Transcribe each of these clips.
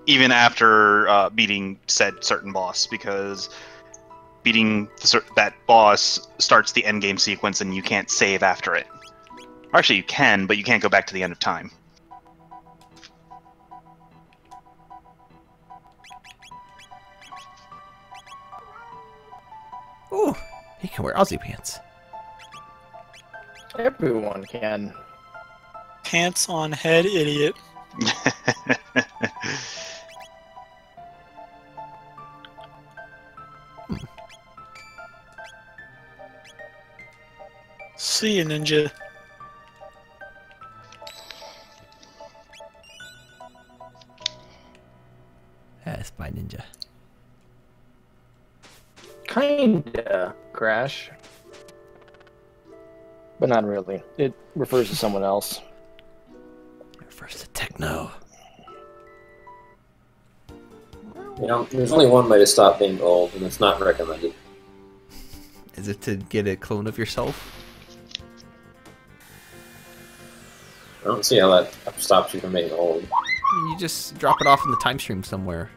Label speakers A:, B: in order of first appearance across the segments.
A: even after beating said certain boss, because beating that boss starts the end game sequence, and you can't save after it. Or actually, you can, but you can't go back to the end of time.
B: Ooh, he can wear Aussie pants.
C: Everyone can.
D: Pants on head, idiot. See you, ninja.
B: That's my ninja.
C: Kinda, Crash. But not really. It refers to someone else.
B: It refers to Techno.
E: You know, there's only one way to stop being old, and it's not recommended.
B: Is it to get a clone of yourself?
E: I don't see how that stops you from being old.
B: I mean, you just drop it off in the time stream somewhere.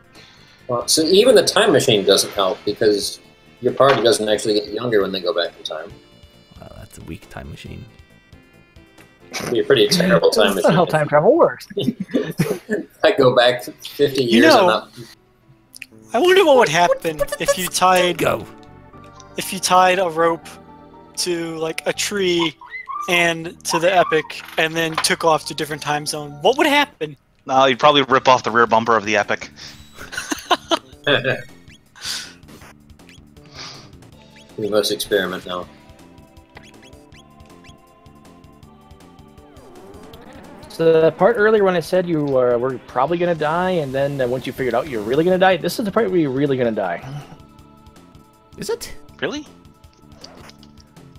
E: Well, so even the time machine doesn't help, because your party doesn't actually get younger when they go back in time.
B: Wow, that's a weak time machine.
E: It'd be a pretty terrible time
C: That's not how
E: machine.
C: time travel works.
E: I go back 50 years.
D: You know,
E: I'm not...
D: I wonder what would happen if you tied a rope to like a tree and to the Epic, and then took off to a different time zone. What would happen?
A: You'd probably rip off the rear bumper of the Epic.
E: We must experiment now.
C: So the part earlier when I said you were probably going to die, and then once you figured out you're really going to die, this is the part where you're really going to die.
B: Is it?
A: Really?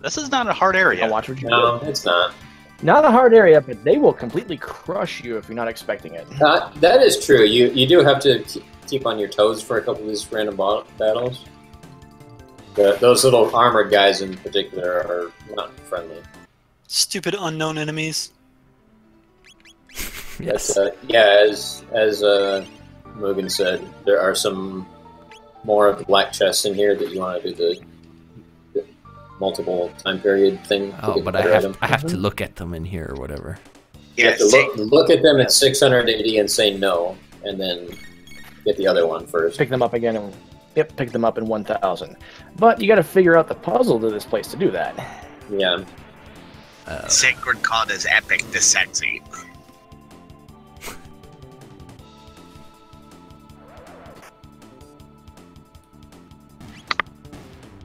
A: This is not a hard area.
C: I'll watch what you
E: No,
C: do.
E: it's not.
C: Not a hard area, but they will completely crush you if you're not expecting it.
E: That is true. You do have to keep on your toes for a couple of these random battles. Those little armored guys in particular are not friendly.
D: Stupid unknown enemies.
B: Yes.
E: But, yeah, as Mugen said, there are some more of the black chests in here that you want to do the multiple time period thing.
B: Oh, but I have to look at them in here or whatever.
E: You have to look at them at 680 and say no, and then get the other one first.
C: Pick them up again, and pick them up in 1000. But you got to figure out the puzzle to this place to do that.
E: Yeah.
F: Sacred called as epic the sexy.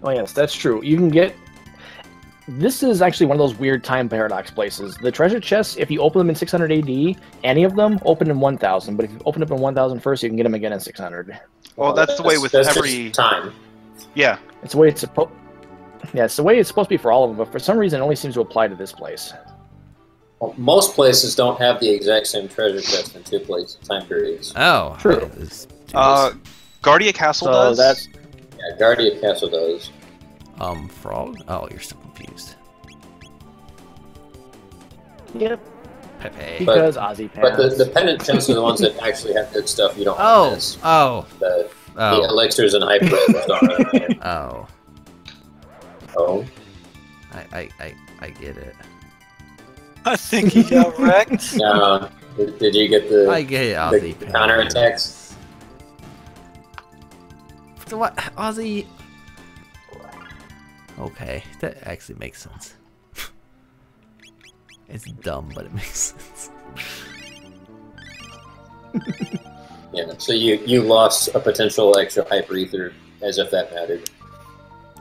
C: Oh yes, that's true. You can get... This is actually one of those weird time paradox places. The treasure chests, if you open them in 600 AD, any of them open in 1000. But if you open up in 1000 first, you can get them again in 600.
A: Well, that's the way with
E: that's
A: every
E: just time.
A: Yeah.
C: It's the way it's supposed. Yeah, it's the way it's supposed to be for all of them. But for some reason, it only seems to apply to this place.
E: Well, most places don't have the exact same treasure chest in two time periods.
B: Oh,
C: True.
A: Guardia Castle
C: So
A: does.
C: that's
E: Yeah, Guardia Castle does.
B: Frog? Oh, you're still confused.
C: yep.
B: Pepe.
C: Because Ozzy
E: But
C: passed.
E: the pendant chests are the ones that actually have good stuff you don't
B: Oh,
E: miss.
B: oh,
E: The
B: oh,
E: elixirs and hyper don't have.
B: oh.
E: Oh.
B: I get it.
D: I think he got wrecked.
E: Did you get the,
B: I get it, Ozzy.
E: the counterattacks?
B: So what? Ozzy. Okay, that actually makes sense. It's dumb, but it makes sense.
E: Yeah, so you lost a potential extra hyper ether as if that mattered.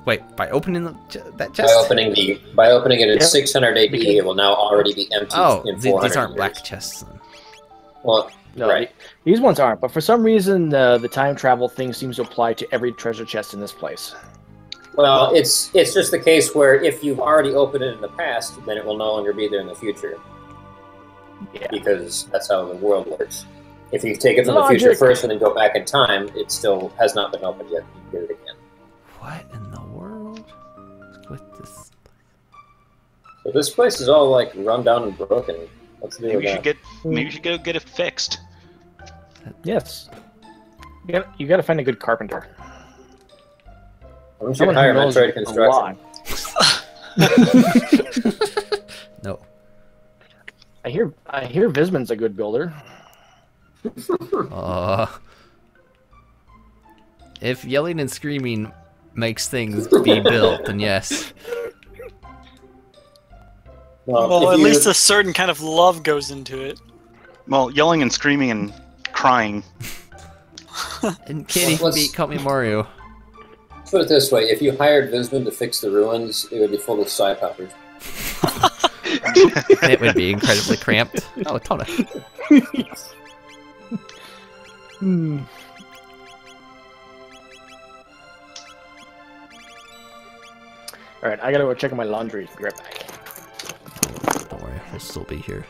B: Wait, by opening that
E: By
B: chest?
E: opening it at
C: Yep.
E: 600 AD, it will now already be empty
B: Oh,
E: in 400
B: these aren't
E: years.
B: black chests then.
E: Well,
C: No,
E: right.
C: these ones aren't. But for some reason, the time travel thing seems to apply to every treasure chest in this place.
E: Well, it's just the case where if you've already opened it in the past, then it will no longer be there in the future.
C: Yeah.
E: Because that's how the world works. If you take it from the
C: Logic.
E: future first and then go back in time, it still has not been opened yet. You can get it again.
B: What in the world? With this?
E: So this place is all like run down and broken. What's the deal
A: Maybe
E: with
A: you should
E: that?
A: maybe you should go get it fixed.
C: Yes. You gotta find a good carpenter.
E: I'm sure
C: Someone who
E: hire
C: knows
E: Metroid
C: a
E: construction.
C: lot.
B: No.
C: I hear Visman's a good builder.
B: If yelling and screaming makes things be built, then yes.
D: Well,
E: if
D: at
E: you-
D: least a certain kind of love goes into it.
A: Well, yelling and screaming and crying.
B: And Kitty
E: Let's-
B: beat Call Me Mario.
E: Put it this way: if you hired Visman to fix the ruins, it would be full of psi poppers.
B: And it would be incredibly cramped. Oh, Tona.
C: Alright, I gotta go check on my laundry. Be right back.
B: Don't worry, we'll still be here.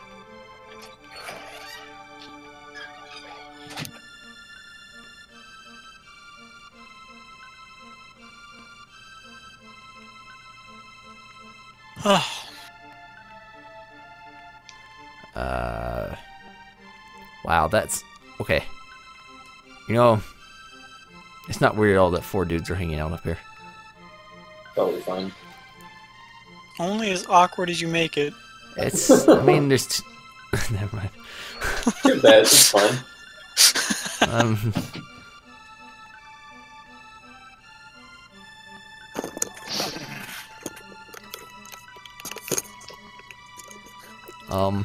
B: Wow, that's okay. You know, it's not weird at all that 4 dudes are hanging out up here.
E: Totally fine.
D: Only as awkward as you make it.
B: It's, I mean, there's. Never mind.
E: Too bad. It's fine.
B: Um.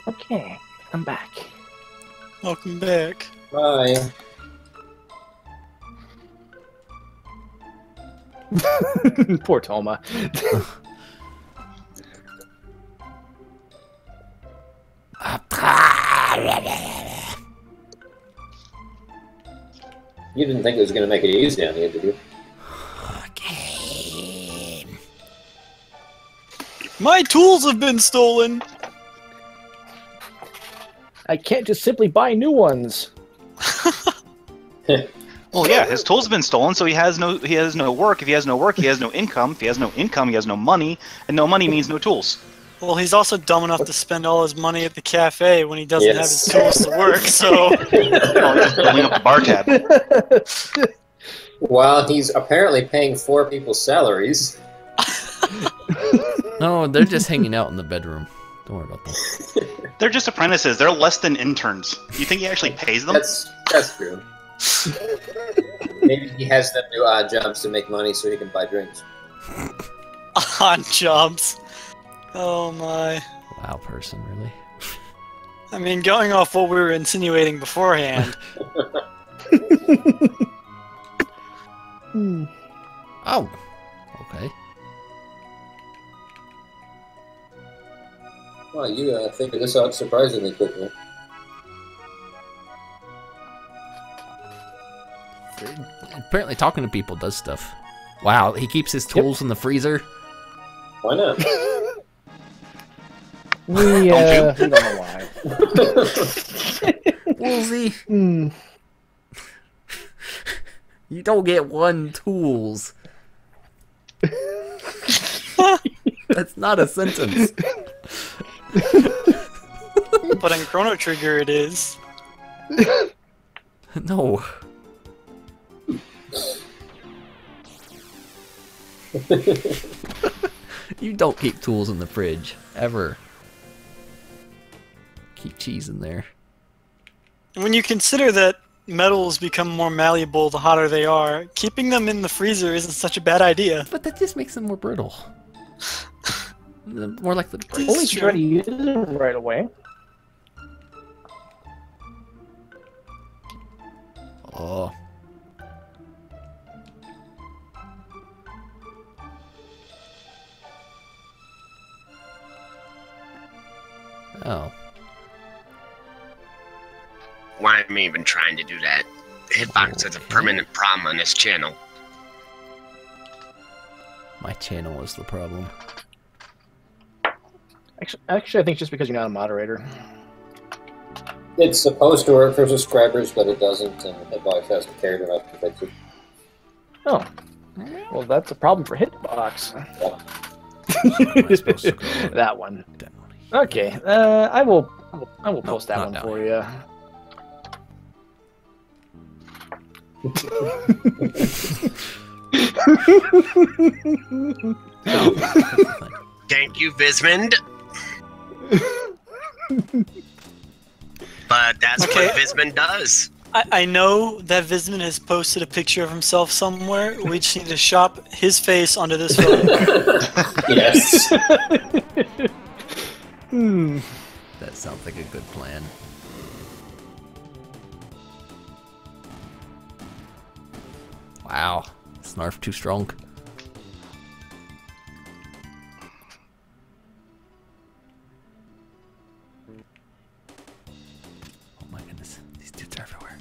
C: Okay, I'm back.
D: Welcome back.
E: Bye.
C: Poor Toma.
E: You didn't think it was going to make it easy on you, did you?
D: My tools have been stolen!
C: I can't just simply buy new ones.
A: Well, yeah, his tools have been stolen, so he has no work. If he has no work, he has no income. If he has no income, he has no money, and no money means no tools.
D: Well, he's also dumb enough to spend all his money at the cafe when he doesn't have his
E: Yes.
D: tools to work, so...
A: Oh, he's building up the bar tab.
E: While he's apparently paying 4 people's salaries.
B: No, they're just hanging out in the bedroom. Don't worry about that.
A: They're just apprentices. They're less than interns. You think he actually pays them?
E: That's true. Maybe he has them do odd jobs to make money so he can buy drinks.
D: Odd jobs. Oh my.
B: Wow, person, really?
D: I mean, going off what we were insinuating beforehand,
B: Oh, okay.
E: Well, you figured this out surprisingly quickly.
B: Apparently, talking to people does stuff. Wow, he keeps his tools in the freezer.
E: Why not?
C: We don't know why.
B: Woolsey,
C: Hmm.
B: you don't get 1 tools. That's not a sentence.
D: but in Chrono Trigger it is.
B: No. You don't keep tools in the fridge, ever. Keep cheese in there.
D: When you consider that metals become more malleable the hotter they are, keeping them in the freezer isn't such a bad idea.
B: But that just makes them more brittle. More like the brick.
C: Only try to use them right away.
B: Oh. Oh.
F: Why am I even trying to do that? The hitbox is a permanent problem on this channel.
B: My channel is the problem.
C: Actually, I think just because you're not a moderator.
E: It's supposed to work for subscribers, but it doesn't, and Hitbox hasn't cared enough to fix it.
C: Oh. Well, that's a problem for Hitbox.
B: Am I supposed to go
C: That one.
B: down?
C: Okay. I will post that
B: not
C: one
B: down
C: for you.
F: Thank you, Vismond. But that's
D: Okay.
F: what Vismond does.
D: I know that Visman has posted a picture of himself somewhere. We just need to shop his face onto this photo.
E: Yes.
B: That sounds like a good plan. Wow. Snarf too strong. Oh my goodness. These dudes are everywhere.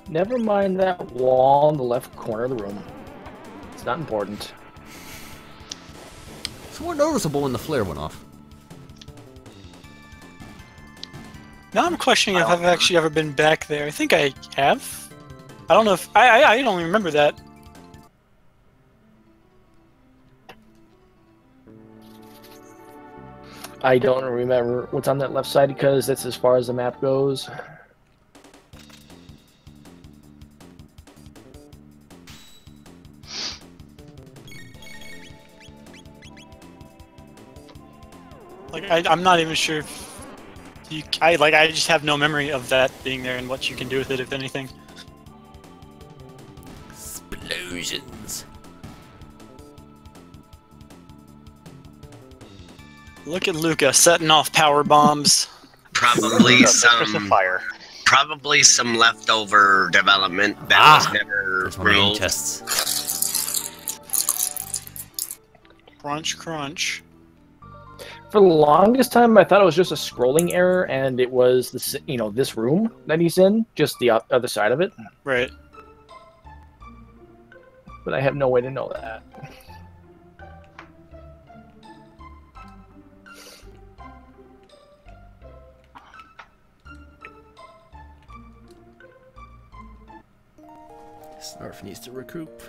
C: Never mind that wall in the left corner of the room. It's not important.
B: It's more noticeable when the flare went off.
D: Now I'm questioning if I've actually ever been back there. I think I have. I don't know if I don't even remember that.
C: I don't remember what's on that left side because that's as far as the map goes.
D: Like I'm not even sure if you. I just have no memory of that being there and what you can do with it, if anything.
B: Explosions.
D: Look at Luca setting off power bombs.
F: Probably
A: Some
F: some,
A: fire.
F: probably some leftover development that was never
B: There's one of the
F: removed.
B: chests.
D: Crunch, crunch.
C: For the longest time, I thought it was just a scrolling error, and it was this, this room that he's in, just the other side of it.
D: Right.
C: But I have no way to know that.
B: Snarf needs to recoup.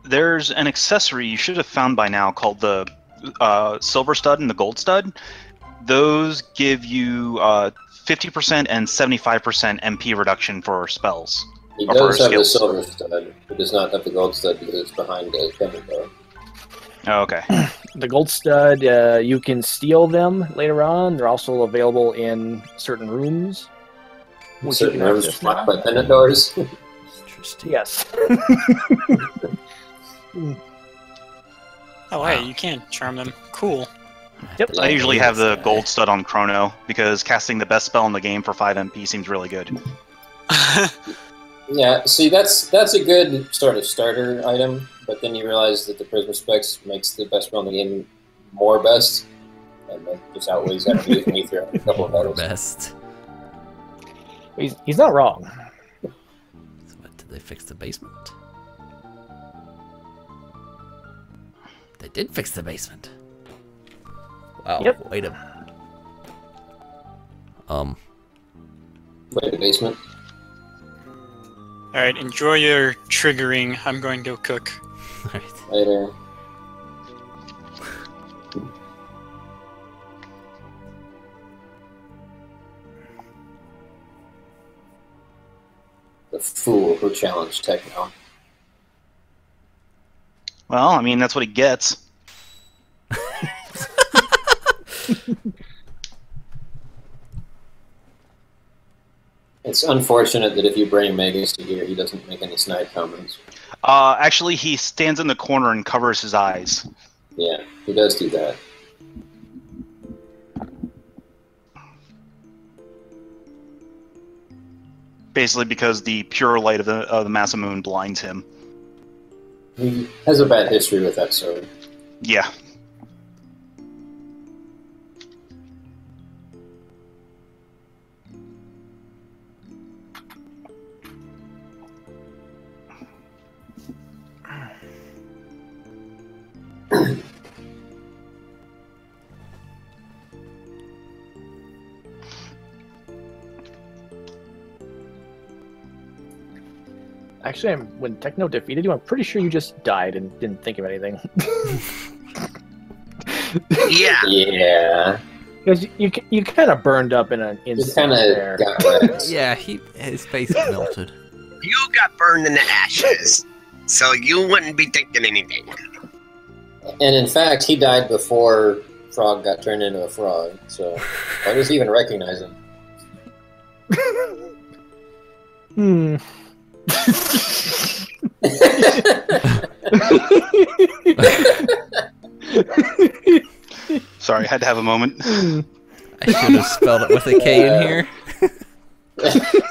A: There's an accessory you should have found by now called the silver stud and the gold stud. Those give you 50% and 75% MP reduction for spells.
E: He
A: Or for
E: does have the
A: skills.
E: silver stud, but does not have the gold stud because it's behind the cover door.
A: Oh, okay.
C: The gold stud, you can steal them later on. They're also available in certain rooms. which you
E: Certain
C: can
E: rooms
C: access
E: blocked
C: now.
E: by pendant doors.
B: Interesting.
C: Yes.
D: Oh, hey, you can charm them. Cool.
C: Yep.
A: I usually have the
B: guy.
A: gold stud on Chrono because casting the best spell in the game for 5 MP seems really good.
E: Yeah, see, that's a good sort of starter item, but then you realize that the Prisma Specs makes the best spell in the game more best, and that just outweighs everything when you throw a couple of
B: Or
E: battles.
B: best.
C: He's not wrong.
B: So what, did they fix the basement? They did fix the basement. Wow.
C: Yep.
B: Wait a.
E: Wait, the basement.
D: Alright, enjoy your triggering. I'm going to go cook.
B: Alright.
E: Later. The fool who challenged Techno.
A: Well, I mean, that's what he gets.
E: It's unfortunate that if you bring Magus to here, he doesn't make any snide comments.
A: Actually, he stands in the corner and covers his eyes.
E: Yeah, he does do that.
A: Basically because the pure light of the massive moon blinds him.
E: He has a bad history with that sword.
A: Yeah.
C: Actually, when Techno defeated you, I'm pretty sure you just died and didn't think of anything.
F: Yeah.
E: Yeah.
C: Because you kind of burned up in an
E: He
C: instant
E: kind
C: there.
E: of got wrecked.
B: Yeah, his face melted.
F: You got burned in the ashes, so you wouldn't be thinking anything.
E: And in fact, he died before Frog got turned into a frog, so why does he even recognize him?
C: Hmm.
A: Sorry, had to have a moment.
B: I should have spelled it with a K in here.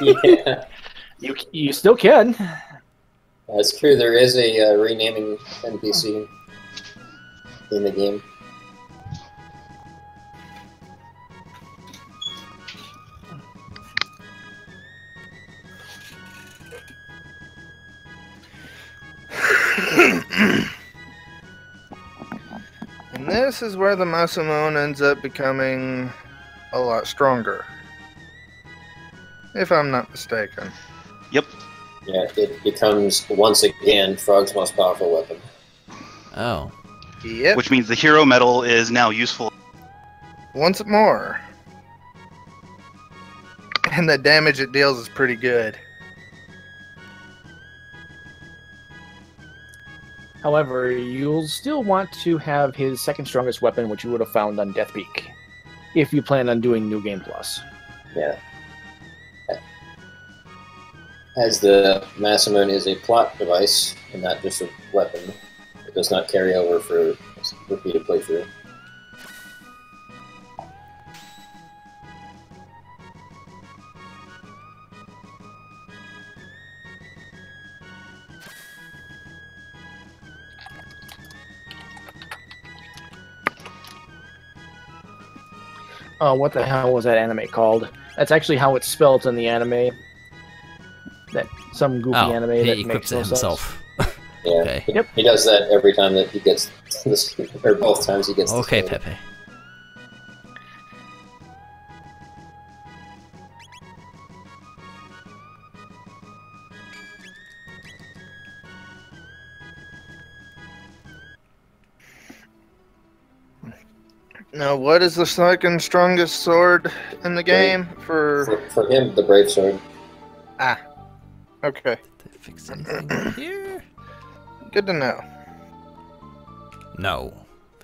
E: Yeah,
C: You still can.
E: that's true. There is a renaming NPC in the game.
G: And this is where the Masamune ends up becoming a lot stronger. If I'm not mistaken.
A: Yep.
E: Yeah, it becomes once again Frog's most powerful weapon.
B: Oh.
G: Yep.
A: Which means the hero medal is now useful.
G: Once more. And the damage it deals is pretty good.
C: However, you'll still want to have his second strongest weapon, which you would have found on Death Peak, if you plan on doing New Game Plus.
E: Yeah. As the Masamune is a plot device and not just a weapon, it does not carry over for repeated playthrough.
C: What the hell was that anime called? That's actually how it's spelled in the anime. That some goofy
B: Oh,
C: anime
B: he
C: that
B: equips
C: makes
B: it
C: no sense.
B: himself.
E: Yeah.
B: Okay.
C: Yep.
E: He does that every time that he gets this, or both times he gets this
B: Okay,
E: medal.
B: Pepe.
G: Now, what is the second strongest sword in the game? For
E: For him, the Brave Sword.
G: okay,
B: Did they fix anything here?
G: good to know.
B: No.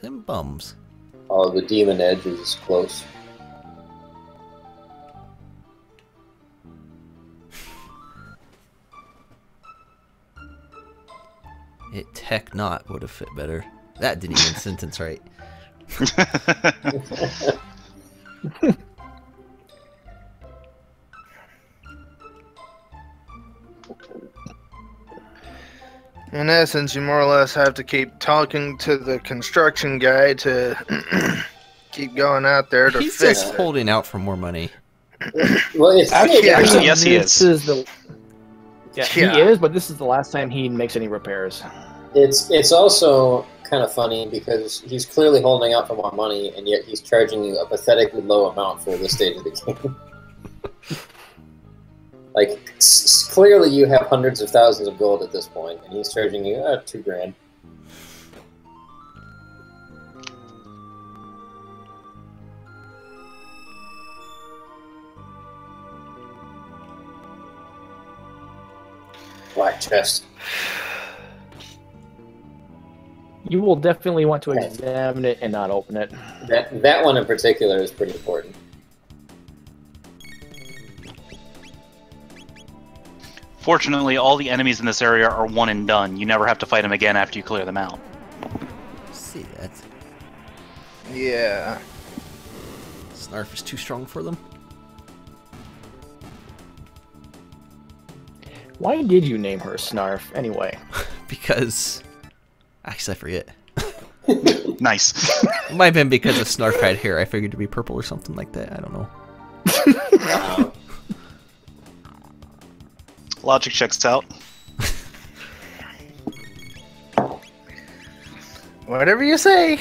B: Them bums.
E: Oh, the Demon Edge is close.
B: It tech not would have fit better. That didn't even sentence right.
G: In essence, you more or less have to keep talking to the construction guy to keep going out there to
B: He's
G: fix
B: just
G: it.
B: holding out for more money.
E: Well, it's
G: Actually,
A: Actually, yes, he
C: This
A: is.
C: the yeah,
G: Yeah.
C: he is, but this is the last time he makes any repairs.
E: It's also kind of funny because he's clearly holding out for more money, and yet he's charging you a pathetically low amount for this stage of the game. Like, clearly you have hundreds of thousands of gold at this point, and he's charging you $2,000. Black chest.
C: You will definitely want to examine it and not open it.
E: That one in particular is pretty important.
A: Fortunately, all the enemies in this area are one and done. You never have to fight them again after you clear them out.
B: See that?
G: Yeah.
B: Snarf is too strong for them.
C: Why did you name her Snarf anyway?
B: Because... Actually, I forget.
A: Nice.
B: It might have been because of Snarf had hair. I figured to be purple or something like that. I don't know.
A: Logic checks out.
G: Whatever you say.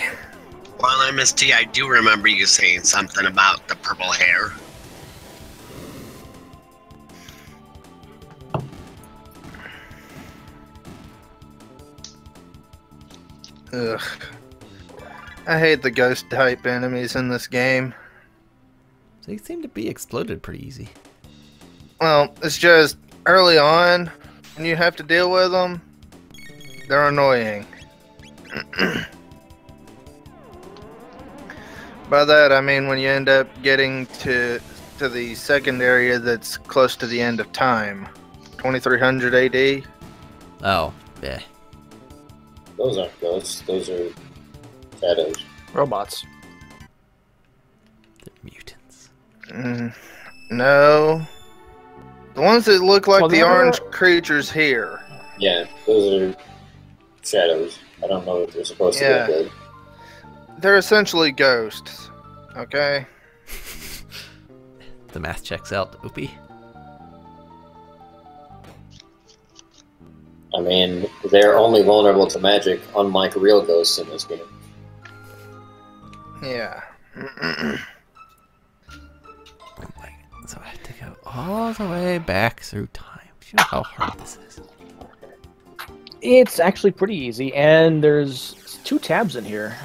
F: Well, MST, I do remember you saying something about the purple hair.
G: Ugh. I hate the ghost type enemies in this game.
B: They seem to be exploded pretty easy.
G: Well, it's just early on when you have to deal with them, they're annoying. By that I mean when you end up getting to the second area that's close to the end of time. 2300 AD.
B: Oh, yeah.
E: Those aren't ghosts. Those are shadows.
C: Robots.
B: They're mutants.
G: No. The ones that look like
C: Well,
G: the
C: they're-
G: orange creatures here.
E: Yeah, those are shadows. I don't know if they're supposed to
G: Yeah.
E: be good.
G: They're essentially ghosts. Okay?
B: The math checks out, Oopie.
E: I mean, they're only vulnerable to magic, unlike real ghosts in this game.
G: Yeah.
B: Oh my god. So I have to go all the way back through time. Do you know how hard this is?
C: It's actually pretty easy, and there's 2 tabs in here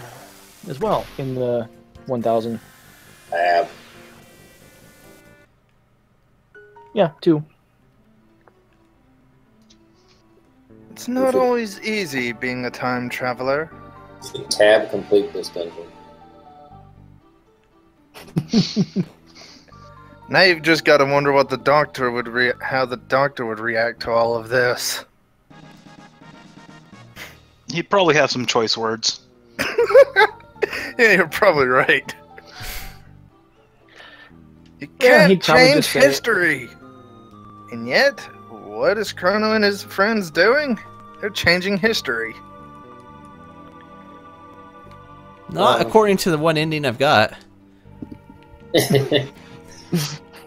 C: as well in the 1000. Yeah, 2.
G: It's not always easy being a time traveler.
E: Tab complete this dungeon.
G: Now you've just got to wonder what the doctor would how the doctor would react to all of this.
A: He'd probably have some choice words.
G: Yeah, you're probably right. You
C: Yeah, he'd
G: can't
C: probably
G: change
C: just say-
G: history. And yet, what is Chrono and his friends doing? They're changing history.
B: Not
E: Well-
B: according to the one ending I've got. You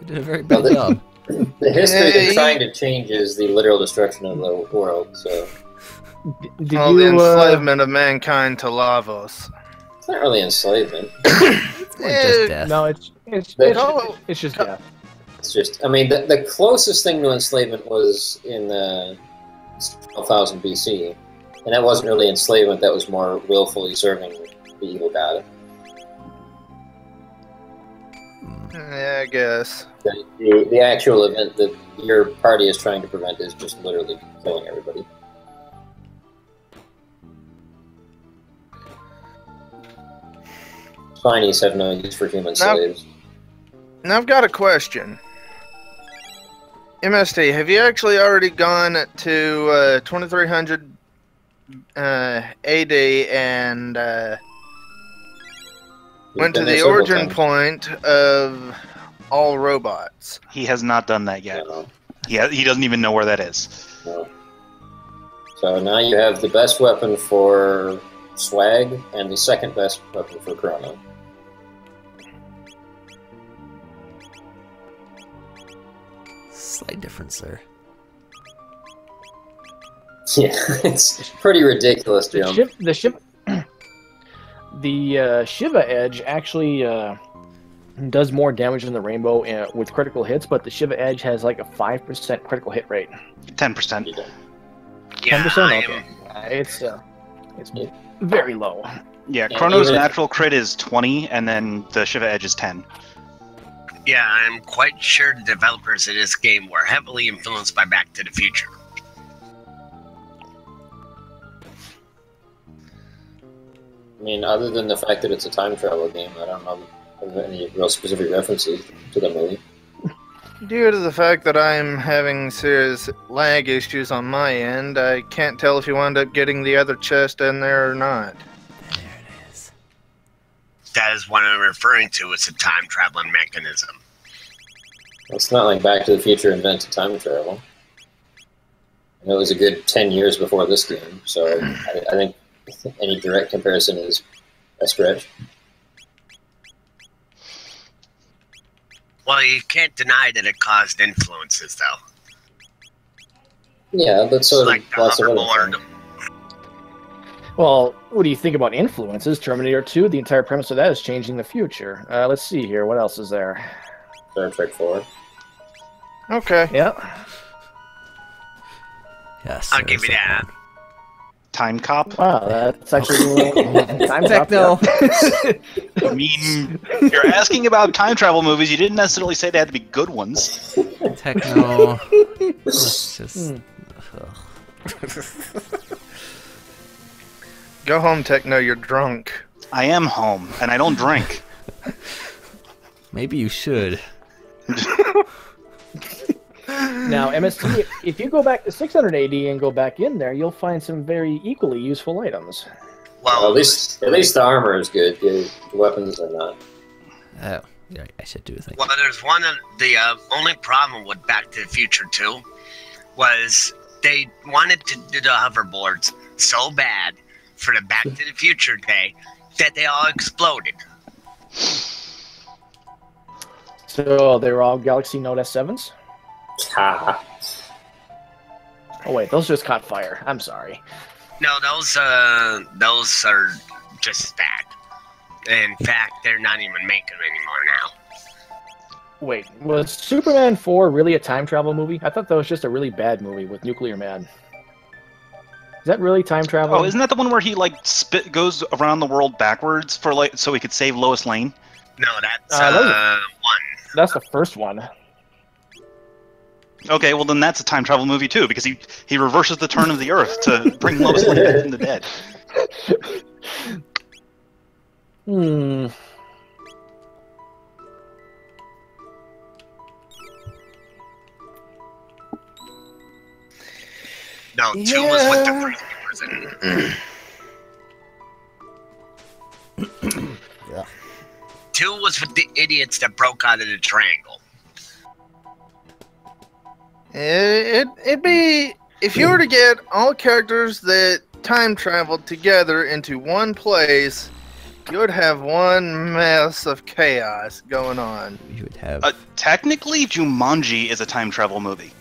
B: did a very
E: Well,
B: bad job.
E: The history
G: Yeah,
E: they're trying to change is the literal destruction of the world, so
C: Did
G: All the
C: you,
G: enslavement of mankind to Lavos.
E: it's not really enslavement.
B: It's more just death.
C: No, it's
G: Oh.
C: just death.
E: It's just, I mean, the closest thing to enslavement was in 12,000 BC, and that wasn't really enslavement, that was more willfully serving the evil god.
G: Yeah, I guess.
E: The actual event that your party is trying to prevent is just literally killing everybody. Spinies have no use for human
G: Now-
E: slaves.
G: Now I've got a question. MST, have you actually already gone to 2300 AD and went to
E: Been there
G: the
E: several
G: origin
E: times.
G: point of all robots?
A: He has not done that yet.
E: No,
A: He doesn't even know where that is.
E: no. So now you have the best weapon for swag and the second best weapon for Chrono.
B: Slight difference there.
E: Yeah, it's pretty ridiculous, Jim.
C: The Shiva Edge actually does more damage than the Rainbow with critical hits, but the Shiva Edge has like a 5% critical hit rate.
A: 10%.
F: Yeah,
C: 10%?
F: I
C: Okay.
F: am-
C: It's very low.
A: Yeah,
E: Yeah,
A: Chrono's
E: even-
A: natural crit is 20, and then the Shiva Edge is 10.
F: yeah, I'm quite sure the developers of this game were heavily influenced by Back to the Future.
E: I mean, other than the fact that it's a time travel game, I don't know if there are any real specific references to the movie.
G: Due to the fact that I'm having serious lag issues on my end, I can't tell if you wound up getting the other chest in there or not.
B: There it is.
F: That is what I'm referring to. It's a time traveling mechanism.
E: It's not like Back to the Future invented time travel. And it was a good 10 years before this game, so I think any direct comparison is a stretch.
F: Well, you can't deny that it caused influences, though.
E: Yeah, that's
F: It's
E: sort
F: like
E: of
F: the
E: lots of other
F: hoverboard.
E: things.
C: Well, what do you think about influences? Terminator 2, the entire premise of that is changing the future. Let's see here. What else is there?
E: Star Trek 4.
G: Okay.
C: Yeah.
B: Yes.
F: I'll
B: there
F: give
B: is
F: you that.
B: one.
A: Time Cop.
C: Wow, that's actually time
B: Techno.
A: I mean, you're asking about time travel movies. You didn't necessarily say they had to be good ones.
B: Techno. Let's just.
G: Go home, Techno. You're drunk.
A: I am home, and I don't drink.
B: Maybe you should.
C: Now, MST, if you go back to 600 AD and go back in there, you'll find some very equally useful items.
E: Well, at least the armor is good. The weapons are not.
B: Oh, yeah, I should do a thing.
F: Well, there's one of the only problem with Back to the Future 2 was they wanted to do the hoverboards so bad for the Back to the Future day that they all exploded.
C: So they were all Galaxy Note S7s?
E: Ha.
C: Oh wait, those just caught fire. I'm sorry.
F: No, those are just that. In fact, they're not even making them anymore now.
C: Wait, was Superman 4 really a time travel movie? I thought that was just a really bad movie with Nuclear Man. Is that really time travel?
A: Oh, isn't that the one where he like goes around the world backwards for like so he could save Lois Lane?
F: No, that's
C: one.
F: one.
C: That's the first one.
A: Okay, well then that's a time travel movie too, because he reverses the turn of the Earth to bring Lois Lane back from the dead.
C: Hmm.
F: No, 2 was with the first person.
B: Yeah.
F: 2 was with the idiots that broke out of the triangle.
G: It'd be if you were to get all characters that time traveled together into one place, you would have one mess of chaos going on.
B: You would have.
A: Technically, Jumanji is a time travel movie.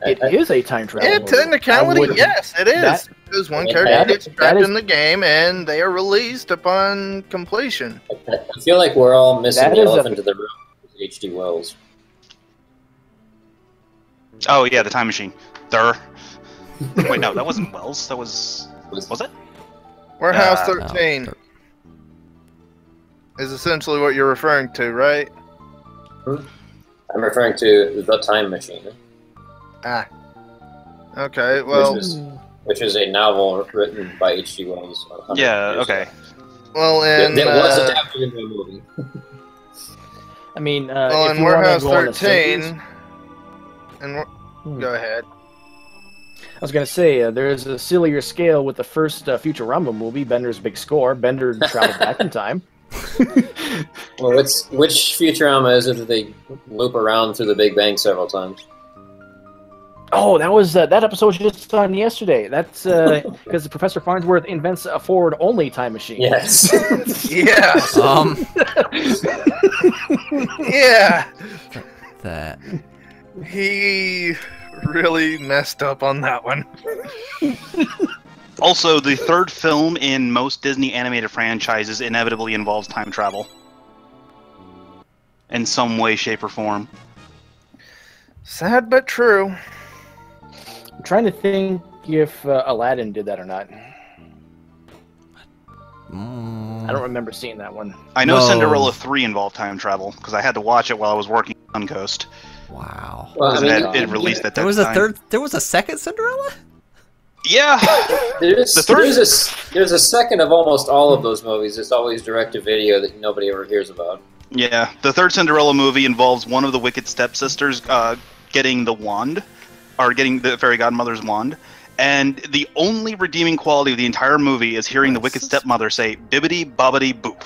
C: It is a time travel
G: In
C: movie.
G: technicality, yes, it is. Because one character
C: that-
G: gets
C: that
G: trapped
C: is-
G: in the game and they are released upon completion.
E: I feel like we're all missing
C: That
E: the
C: is a-
E: elephant in the room. H.G. Wells.
A: Oh yeah, the Time Machine. Wait, no, that wasn't Wells. That was it?
G: Warehouse
A: No,
G: 13 is essentially what you're referring to, right?
E: I'm referring to the Time Machine,
G: Ah. Okay, well,
E: which is a novel written by H.G. Wells. 100
A: Yeah.
E: years
A: Okay.
E: ago.
G: well, in
E: It was adapted into a movie.
C: I mean,
G: well,
C: if
G: in
C: you wanna
G: Warehouse
C: go on the
G: 13,
C: simpies-
G: go ahead.
C: I was gonna say there's a sillier scale with the first Futurama movie, Bender's Big Score. Bender traveled back in time.
E: Well, which Futurama is it that they loop around through the Big Bang several times?
C: Oh, that was that episode was just on yesterday. That's because Professor Farnsworth invents a forward-only time machine.
E: Yes.
G: Yeah, yeah.
B: that.
G: He really messed up on that one.
A: Also, the third film in most Disney animated franchises inevitably involves time travel. In some way, shape, or form.
G: Sad but true.
C: I'm trying to think if Aladdin did that or not. I don't remember seeing that one.
A: I know
B: No.
A: Cinderella 3 involved time travel, because I had to watch it while I was working on Suncoast.
B: Wow.
E: Well, I mean,
A: It released at that
B: There was a
A: time.
B: third. There was a second Cinderella.
A: Yeah!
E: there's
A: The third-
E: there's a second of almost all of those movies. It's always direct to video that nobody ever hears about.
A: Yeah, the third Cinderella movie involves one of the wicked stepsisters getting the wand, or getting the fairy godmother's wand, and the only redeeming quality of the entire movie is hearing the wicked stepmother say "bibbidi bobbidi boop."